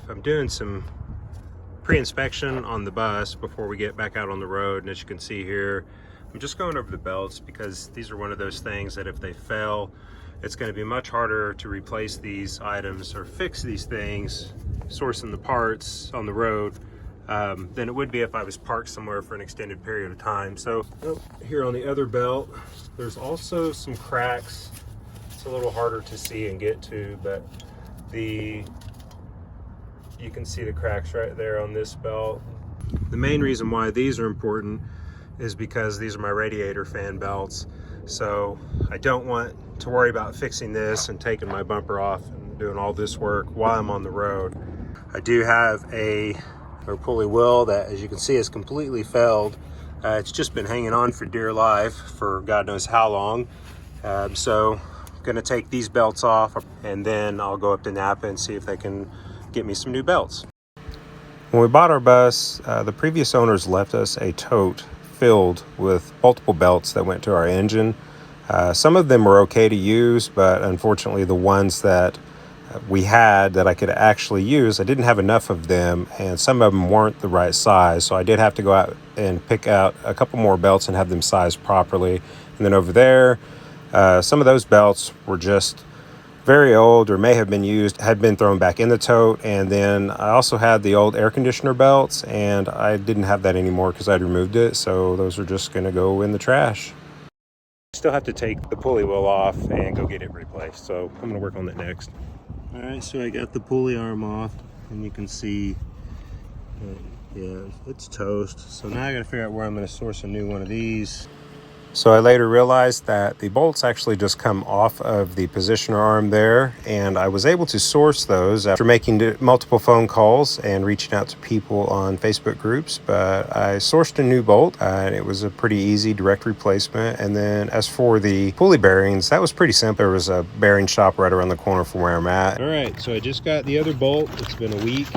I'm doing some pre-inspection on the bus before we get back out on the road, and as you can see here, I'm just going over the belts because these are one of those things that if they fail, it's going to be much harder to replace these items or fix these things, sourcing the parts on the road, than it would be if I was parked somewhere for an extended period of time. So here on the other belt, there's also some cracks. It's a little harder to see and get to, but you can see the cracks right there on this belt. The main reason why these are important is because these are my radiator fan belts. So I don't want to worry about fixing this and taking my bumper off and doing all this work while I'm on the road. I do have a pulley wheel that, as you can see, is completely failed. It's just been hanging on for dear life for God knows how long. So I'm gonna take these belts off, and then I'll go up to Napa and see if they can get me some new belts. When we bought our bus, the previous owners left us a tote filled with multiple belts that went to our engine. Some of them were okay to use, but unfortunately the ones that we had that I could actually use, I didn't have enough of them, and some of them weren't the right size, so I did have to go out and pick out a couple more belts and have them sized properly. And then over there, some of those belts were just very old or may have been used, had been thrown back in the tote. And then I also had the old air conditioner belts, and I didn't have that anymore because I'd removed it, so those are just going to go in the trash. Still have to take the pulley wheel off and go get it replaced, so I'm going to work on that next. All right, so I got the pulley arm off, and you can see yeah, it's toast. So now I got to figure out where I'm going to source a new one of these. So I later realized that the bolts actually just come off of the positioner arm there, and I was able to source those after making multiple phone calls and reaching out to people on Facebook groups. But I sourced a new bolt, and it was a pretty easy direct replacement. And then as for the pulley bearings, that was pretty simple. There was a bearing shop right around the corner from where I'm at. All right, so I just got the other bolt. It's been a week.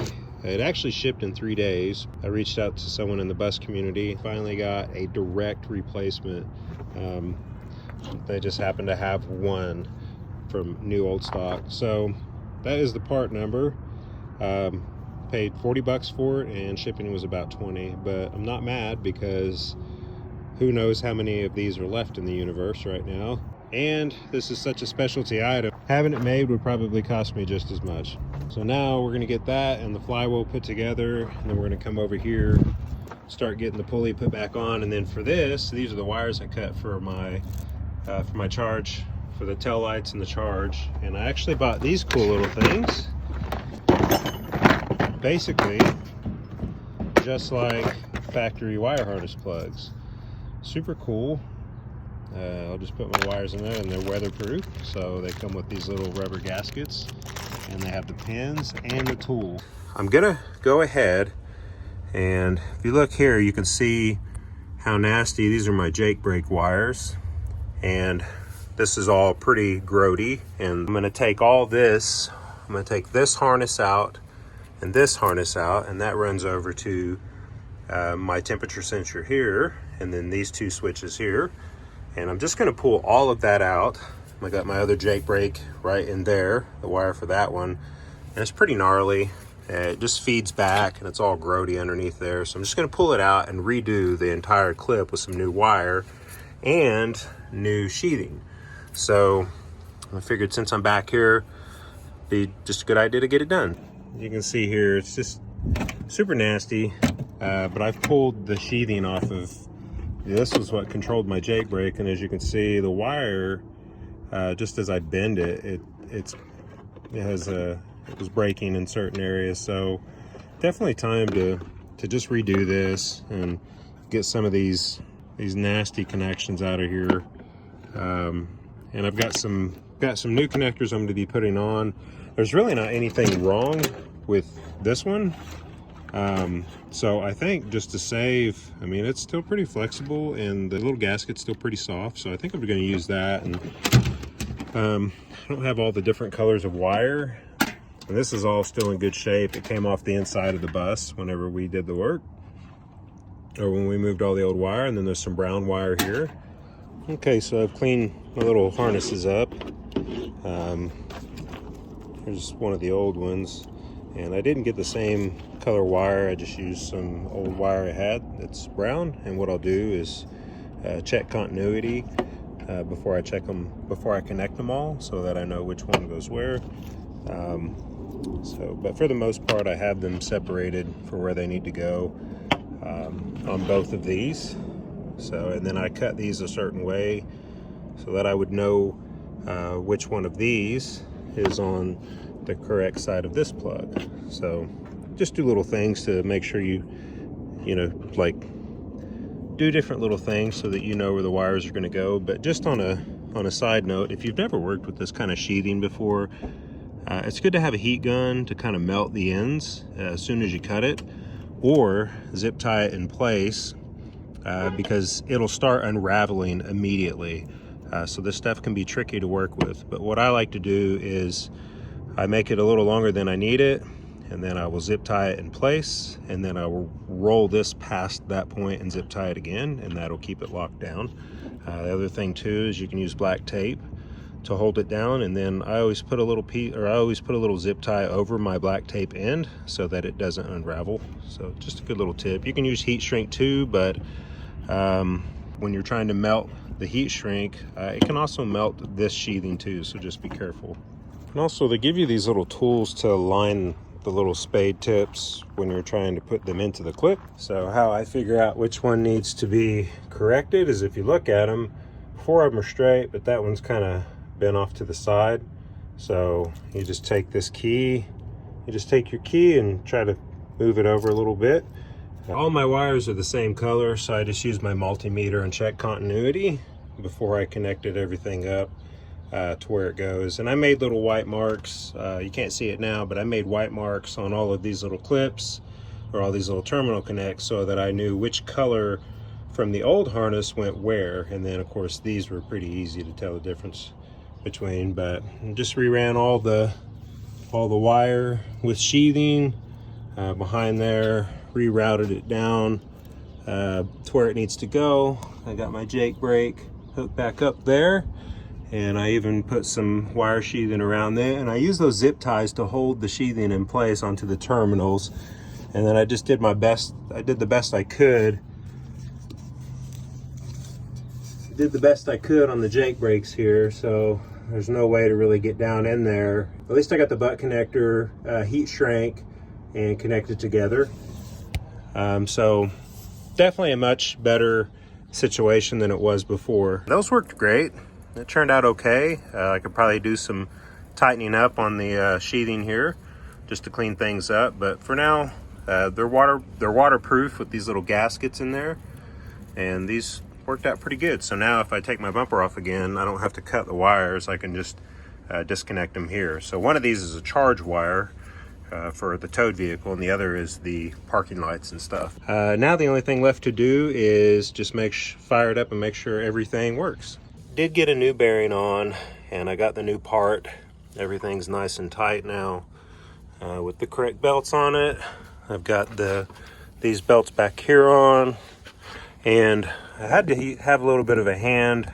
It actually shipped in 3 days. I reached out to someone in the bus community, finally got a direct replacement. They just happen to have one from new old stock. So that is the part number. Paid 40 bucks for it, and shipping was about 20, but I'm not mad because who knows how many of these are left in the universe right now. And this is such a specialty item. Having it made would probably cost me just as much. So now we're gonna get that and the flywheel put together, and then we're gonna come over here, start getting the pulley put back on. And then for this, these are the wires I cut for my charge, for the tail lights and the charge. And I actually bought these cool little things, basically just like factory wire harness plugs. Super cool. I'll just put my wires in there, and they're weatherproof, so they come with these little rubber gaskets, and they have the pins and the tool. I'm gonna go ahead, and if you look here, you can see how nasty these are. My Jake brake wires, and this is all pretty grody. And I'm gonna take all this, I'm gonna take this harness out and this harness out, and that runs over to my temperature sensor here, and then these two switches here. And I'm just gonna pull all of that out. I got my other Jake brake right in there, the wire for that one, and it's pretty gnarly. It just feeds back, and it's all grody underneath there. So I'm just gonna pull it out and redo the entire clip with some new wire and new sheathing. So I figured since I'm back here, it'd be just a good idea to get it done. You can see here, it's just super nasty, but I've pulled the sheathing off of, this was what controlled my Jake brake, and as you can see, the wire, just as I bend it, it was breaking in certain areas. So definitely time to just redo this and get some of these nasty connections out of here. And I've got some new connectors I'm going to be putting on. There's really not anything wrong with this one. So I think just to save, I mean, it's still pretty flexible, and the little gasket's still pretty soft, so I think I'm going to use that. And I don't have all the different colors of wire, and this is all still in good shape. It came off the inside of the bus whenever we did the work, or when we moved all the old wire. And then there's some brown wire here. Okay, so I've cleaned my little harnesses up. Here's one of the old ones. And I didn't get the same color wire. I just used some old wire I had that's brown. And what I'll do is check continuity before I connect them all, so that I know which one goes where. But for the most part, I have them separated for where they need to go on both of these. So, and then I cut these a certain way so that I would know which one of these is on the correct side of this plug. So just do little things to make sure you know, like do different little things so that you know where the wires are going to go. But just on a side note, if you've never worked with this kind of sheathing before, it's good to have a heat gun to kind of melt the ends as soon as you cut it, or zip tie it in place because it'll start unraveling immediately. So this stuff can be tricky to work with. But what I like to do is I make it a little longer than I need it, and then I will zip tie it in place, and then I will roll this past that point and zip tie it again, and that'll keep it locked down. The other thing too is you can use black tape to hold it down, and then I always put a little zip tie over my black tape end so that it doesn't unravel. So just a good little tip. You can use heat shrink too, but when you're trying to melt the heat shrink, it can also melt this sheathing too, so just be careful. And also they give you these little tools to align the little spade tips when you're trying to put them into the clip. So how I figure out which one needs to be corrected is if you look at them, 4 of them are straight, but that one's kind of bent off to the side. So you just take this key, you just take your key and try to move it over a little bit. All my wires are the same color, so I just use my multimeter and check continuity before I connected everything up to where it goes. And I made little white marks. You can't see it now, but I made white marks on all of these little clips or all these little terminal connects so that I knew which color from the old harness went where. And then of course these were pretty easy to tell the difference between, but just reran all the wire with sheathing behind there, rerouted it down to where it needs to go. I got my Jake brake hooked back up there, and I even put some wire sheathing around there, and I use those zip ties to hold the sheathing in place onto the terminals. And then I just did my best. I did the best I could. Did the best I could on the Jake brakes here, so there's no way to really get down in there. At least I got the butt connector heat shrank and connected together. So definitely a much better situation than it was before. Those worked great. It turned out okay. I could probably do some tightening up on the sheathing here just to clean things up, but for now they're waterproof with these little gaskets in there, and these worked out pretty good. So now if I take my bumper off again, I don't have to cut the wires. I can just disconnect them here. So one of these is a charge wire for the towed vehicle, and the other is the parking lights and stuff. Now the only thing left to do is just fire it up and make sure everything works. Did get a new bearing on, and I got the new part. Everything's nice and tight now with the correct belts on it. I've got these belts back here on, and I had to have a little bit of a hand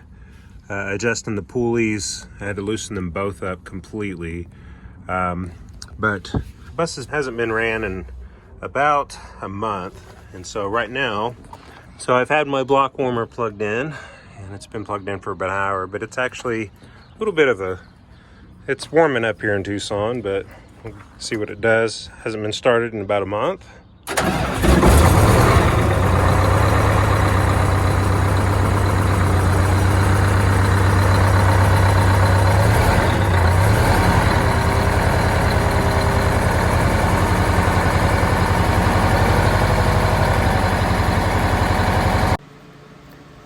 adjusting the pulleys. I had to loosen them both up completely. But the bus hasn't been ran in about a month. And so right now, I've had my block warmer plugged in, and it's been plugged in for about an hour, but it's actually a little bit of it's warming up here in Tucson, but we'll see what it does. Hasn't been started in about a month.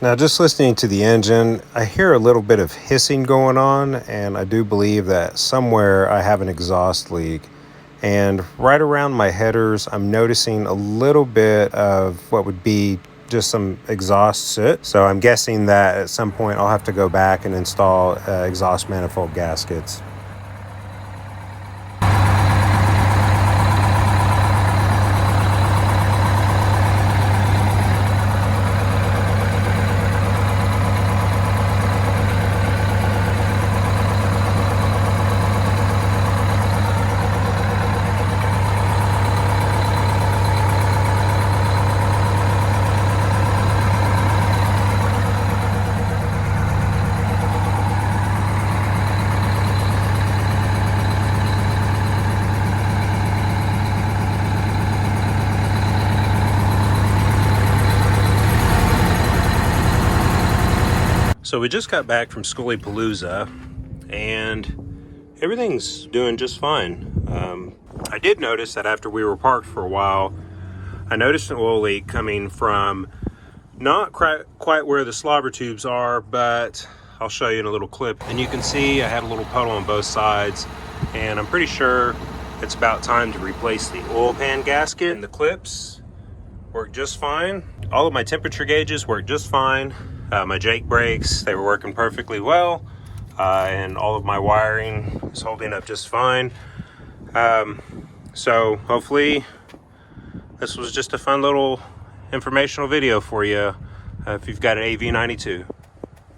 Now, just listening to the engine, I hear a little bit of hissing going on, and I do believe that somewhere I have an exhaust leak. And right around my headers, I'm noticing a little bit of what would be just some exhaust soot. So I'm guessing that at some point I'll have to go back and install exhaust manifold gaskets. So we just got back from Palooza, and everything's doing just fine. I did notice that after we were parked for a while, I noticed an oil leak coming from not quite where the slobber tubes are, but I'll show you in a little clip. And you can see I had a little puddle on both sides, and I'm pretty sure it's about time to replace the oil pan gasket. And the clips work just fine. All of my temperature gauges work just fine. My Jake brakes, they were working perfectly well. And all of my wiring is holding up just fine. So hopefully this was just a fun little informational video for you if you've got an 8v-92.